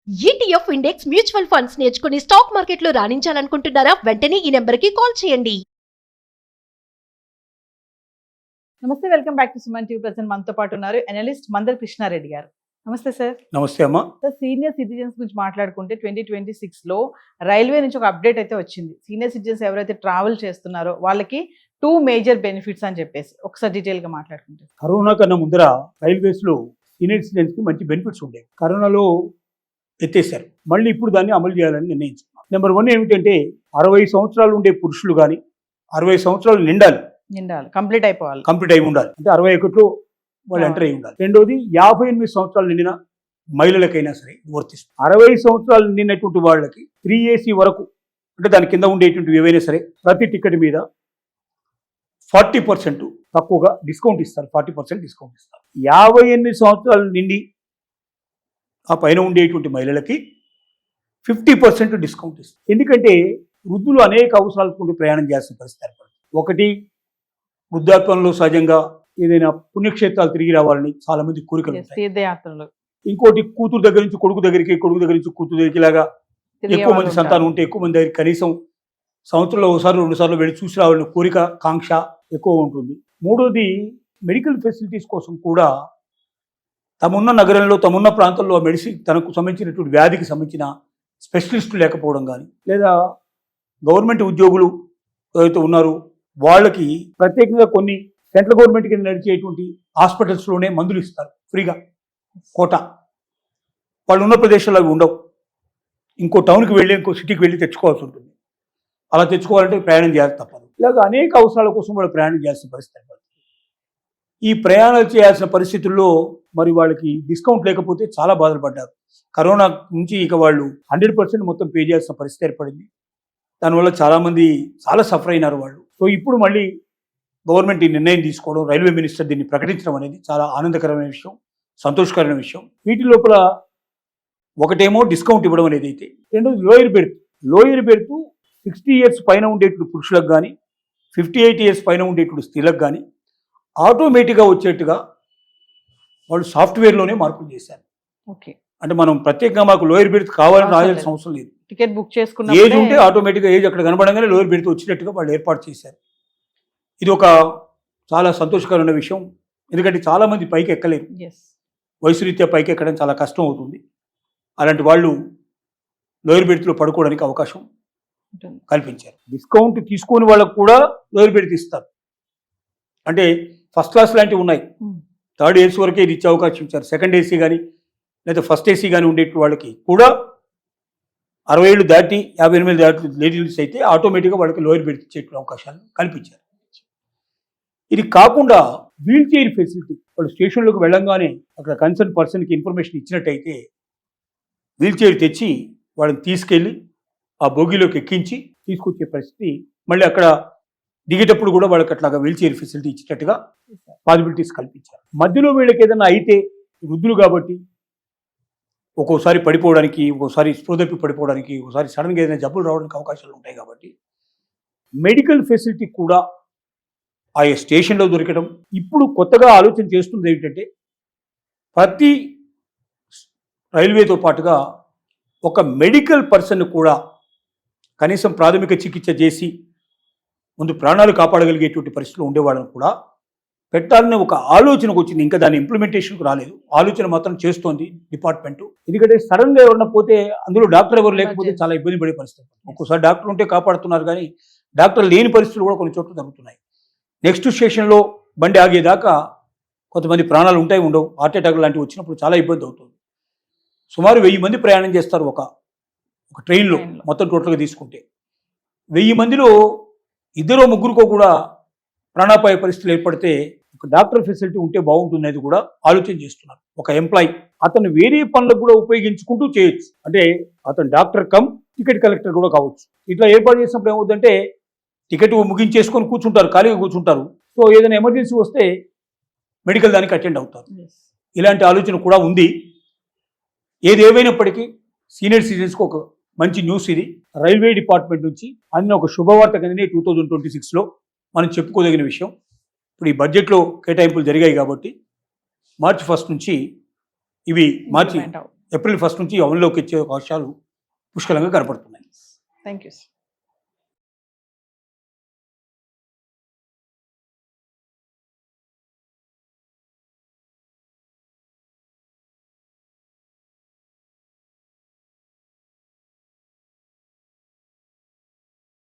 ETF index mutual funds నేర్చుకుని stock మార్కెట్లో రాణించాలనుకుంటున్నారా? వెంటనే ఈ నెంబర్కి కాల్ చేయండి. నమస్తే, welcome back to Suman TV. Present మనతో పాటు ఉన్నారు అనలిస్ట్ మందర్ కృష్ణారెడ్డి గారు. నమస్తే సార్. నమస్తే అమ్మా. సార్, సీనియర్ సిటిజన్స్ గురించి మాట్లాడుకుంటే 2026లో రైల్వే నుంచి ఒక అప్డేట్ అయితే వచ్చింది. సీనియర్ సిటిజన్స్ ఎవరైతే ట్రావెల్ చేస్తున్నారో వాళ్ళకి 2 మేజర్ బెనిఫిట్స్ అని చెప్పేసి ఒకసారి డీటెయిల్ గా మాట్లాడుకుంటే. కరోనా కన్నా ముందర రైల్వేస్ లో సీనియర్ సిటిజన్స్ కి మంచి బెనిఫిట్స్ ఉండేవి. కరోనాలో ఎత్తేసారు. మళ్ళీ ఇప్పుడు దాన్ని అమలు చేయాలని నిర్ణయించుకున్నారు. నెంబర్ 1 ఏమిటంటే 60 సంవత్సరాలు ఉండే పురుషులు కానీ 60 సంవత్సరాలు నిండాలి, కంప్లీట్ అయిపోవాలి, కంప్లీట్ అయి ఉండాలి. అంటే 61లో వాళ్ళు ఎంటర్ అయి ఉండాలి. రెండోది 58 సంవత్సరాలు నిండిన మహిళలకైనా సరే వర్తిస్తుంది. 60 సంవత్సరాలు నిండినటువంటి వాళ్ళకి 3AC వరకు, అంటే దాని కింద ఉండేటువంటి ఏవైనా సరే ప్రతి టికెట్ మీద 40% తక్కువగా డిస్కౌంట్ ఇస్తారు. 40% డిస్కౌంట్ ఇస్తారు. 58 సంవత్సరాలు నిండి ఆ పైన ఉండేటువంటి మహిళలకి 50% డిస్కౌంట్ ఇస్తారు. ఎందుకంటే వృద్ధులు అనేక అవసరాలకు ప్రయాణం చేయాల్సిన పరిస్థితి ఏర్పడుతుంది. ఒకటి, వృద్ధాప్యంలో సహజంగా ఏదైనా పుణ్యక్షేత్రాలు తిరిగి రావాలని చాలా మంది కోరికలు ఉంటాయి. తీర్థయాత్రలు. ఇంకోటి, కూతురు దగ్గర నుంచి కొడుకు దగ్గరికి, కొడుకు దగ్గర నుంచి కూతురు దగ్గరికి, ఇలాగా ఎక్కువ మంది సంతానం ఉంటే ఎక్కువ మంది దగ్గర కనీసం సంవత్సరంలో ఒకసారి 2 సార్లు వెళ్ళి చూసి రావాలని కోరిక, కాంక్ష ఎక్కువ ఉంటుంది. మూడోది, మెడికల్ ఫెసిలిటీస్ కోసం కూడా తమున్న నగరంలో, తమున్న ప్రాంతంలో మెడిసిన్ తనకు సంబంధించినటువంటి వ్యాధికి సంబంధించిన స్పెషలిస్టులు లేకపోవడం కానీ, లేదా గవర్నమెంట్ ఉద్యోగులు ఎవరైతే ఉన్నారో వాళ్ళకి ప్రత్యేకంగా కొన్ని సెంట్రల్ గవర్నమెంట్ కింద నడిచేటువంటి హాస్పిటల్స్లోనే మందులు ఇస్తారు ఫ్రీగా, కోటా. వాళ్ళు ఉన్న ప్రదేశాల్లో అవి ఉండవు. ఇంకో టౌన్కి వెళ్ళి, ఇంకో సిటీకి వెళ్ళి తెచ్చుకోవాల్సి ఉంటుంది. అలా తెచ్చుకోవాలంటే ప్రయాణం చేయాలి తప్పదు. ఇలాగ అనేక అవసరాల కోసం వాళ్ళు ప్రయాణం చేయాల్సిన పరిస్థితి ఏర్పడుతుంది. ఈ ప్రయాణాలు చేయాల్సిన పరిస్థితుల్లో మరి వాళ్ళకి డిస్కౌంట్ లేకపోతే చాలా బాధలు పడ్డారు. కరోనా నుంచి ఇక వాళ్ళు 100% మొత్తం పే చేయాల్సిన పరిస్థితి ఏర్పడింది. దానివల్ల చాలామంది చాలా సఫర్ అయినారు వాళ్ళు. సో ఇప్పుడు మళ్ళీ గవర్నమెంట్ ఈ నిర్ణయం తీసుకోవడం, రైల్వే మినిస్టర్ దీన్ని ప్రకటించడం అనేది చాలా ఆనందకరమైన విషయం, సంతోషకరమైన విషయం. వీటి లోపల ఒకటేమో డిస్కౌంట్ ఇవ్వడం అనేది అయితే, రెండోది లోయర్ బెర్త్ 60 ఇయర్స్ పైన ఉండేటువంటి పురుషులకు కానీ 58 ఇయర్స్ పైన ఉండేటువంటి స్త్రీలకు కానీ ఆటోమేటిక్గా వచ్చేట్టుగా వాళ్ళు సాఫ్ట్వేర్లోనే మార్పులు చేశారు. ఓకే, అంటే మనం ప్రత్యేకంగా మాకు లోయర్ బెర్త్ కావాలని రాయాల్సిన అవసరం లేదు. టికెట్ బుక్ చేసుకున్న ఏజ్ ఉంటే ఆటోమేటిక్గా ఏజ్ అక్కడ కనబడంగానే లోయర్ బెర్త్ వచ్చినట్టుగా వాళ్ళు ఏర్పాటు చేశారు. ఇది ఒక చాలా సంతోషకరమైన విషయం. ఎందుకంటే చాలామంది పైకి ఎక్కలేరు, వయసు రీత్యా పైకి ఎక్కడం చాలా కష్టం అవుతుంది. అలాంటి వాళ్ళు లోయర్ బెర్త్లో పడుకోవడానికి అవకాశం కల్పించారు. డిస్కౌంట్ తీసుకుని వాళ్ళకు కూడా లోయర్ బెర్త్ ఇస్తారు. అంటే ఫస్ట్ క్లాస్ లాంటివి ఉన్నాయి, 3rd AC వరకే ఇది ఇచ్చే అవకాశం ఇచ్చారు. 2nd AC కానీ లేదా ఫస్ట్ AC కానీ ఉండేటువంటి వాళ్ళకి కూడా 60 ఏళ్ళు దాటి 58 దాటి లేడీస్ అయితే ఆటోమేటిక్గా వాళ్ళకి లోయర్ బెర్త్ ఇచ్చేటువంటి అవకాశాలు కల్పించారు. ఇది కాకుండా వీల్ చైర్ ఫెసిలిటీ, వాళ్ళు స్టేషన్లోకి వెళ్ళంగానే అక్కడ కన్సర్న్ పర్సన్కి ఇన్ఫర్మేషన్ ఇచ్చినట్టయితే వీల్ చైర్ తెచ్చి వాళ్ళని తీసుకెళ్ళి ఆ బోగిలోకి ఎక్కించి తీసుకొచ్చే పరిస్థితి, మళ్ళీ అక్కడ దిగేటప్పుడు కూడా వాళ్ళకి అట్లాగా వీల్ చైర్ ఫెసిలిటీ ఇచ్చేటట్టుగా పాసిబిలిటీస్ కల్పించారు. మధ్యలో వీళ్ళకి ఏదైనా అయితే వృద్ధులు కాబట్టి ఒక్కోసారి పడిపోవడానికి, ఒక్కోసారి స్పృహతప్పి పడిపోవడానికి, ఒకసారి సడన్గా ఏదైనా జబ్బులు రావడానికి అవకాశాలు ఉంటాయి. కాబట్టి మెడికల్ ఫెసిలిటీ కూడా ఆయా స్టేషన్లో దొరకడం. ఇప్పుడు కొత్తగా ఆలోచన చేస్తుంది ఏంటంటే, ప్రతి రైల్వేతో పాటుగా ఒక మెడికల్ పర్సన్ కూడా కనీసం ప్రాథమిక చికిత్స చేసి ముందు ప్రాణాలు కాపాడగలిగేటువంటి పరిస్థితులు ఉండేవాళ్ళని కూడా పెట్టాలని ఒక ఆలోచనకు వచ్చింది. ఇంకా దాని ఇంప్లిమెంటేషన్కు రాలేదు, ఆలోచన మాత్రం చేస్తోంది డిపార్ట్మెంటు. ఎందుకంటే సడన్గా ఎవరన్నా పోతే అందులో డాక్టర్ ఎవరు లేకపోతే చాలా ఇబ్బంది పడే పరిస్థితి. ఒక్కోసారి డాక్టర్ ఉంటే కాపాడుతున్నారు, కానీ డాక్టర్ లేని పరిస్థితులు కూడా కొన్ని చోట్ల జరుగుతున్నాయి. నెక్స్ట్ స్టేషన్లో బండి ఆగేదాకా కొంతమంది ప్రాణాలు ఉంటాయి, ఉండవు. హార్ట్ అటాక్ లాంటివి వచ్చినప్పుడు చాలా ఇబ్బంది అవుతుంది. సుమారు 1000 మంది ప్రయాణం చేస్తారు ఒక ట్రైన్లో. మొత్తం టోటల్గా తీసుకుంటే 1000 మందిలో 2-3 కూడా ప్రాణాపాయ పరిస్థితులు ఏర్పడితే ఒక డాక్టర్ ఫెసిలిటీ ఉంటే బాగుంటుంది అనేది కూడా ఆలోచన చేస్తున్నారు. ఒక ఎంప్లాయీ అతను వేరే పనులకు కూడా ఉపయోగించుకుంటూ చేయొచ్చు. అంటే అతను డాక్టర్ కమ్ టికెట్ కలెక్టర్ కూడా కావచ్చు. ఇట్లా ఏర్పాటు చేసినప్పుడు ఏమవుతుందంటే టికెట్ ముగించేసుకొని కూర్చుంటారు, ఖాళీగా కూర్చుంటారు. సో ఏదైనా ఎమర్జెన్సీ వస్తే మెడికల్ దానికి అటెండ్ అవుతారు. ఇలాంటి ఆలోచన కూడా ఉంది. ఏది ఏమైనప్పటికీ సీనియర్ సిటిజన్స్కి ఒక మంచి న్యూస్ ఇది. రైల్వే డిపార్ట్మెంట్ నుంచి అన్ని ఒక శుభవార్త కిందనే 2026లో మనం చెప్పుకోదగిన విషయం. ఇప్పుడు ఈ బడ్జెట్లో కేటాయింపులు జరిగాయి కాబట్టి March 1 నుంచి ఇవి ఏప్రిల్ 1 నుంచి అమల్లోకి వచ్చే అవకాశాలు పుష్కలంగా కనపడుతున్నాయి. Thank you.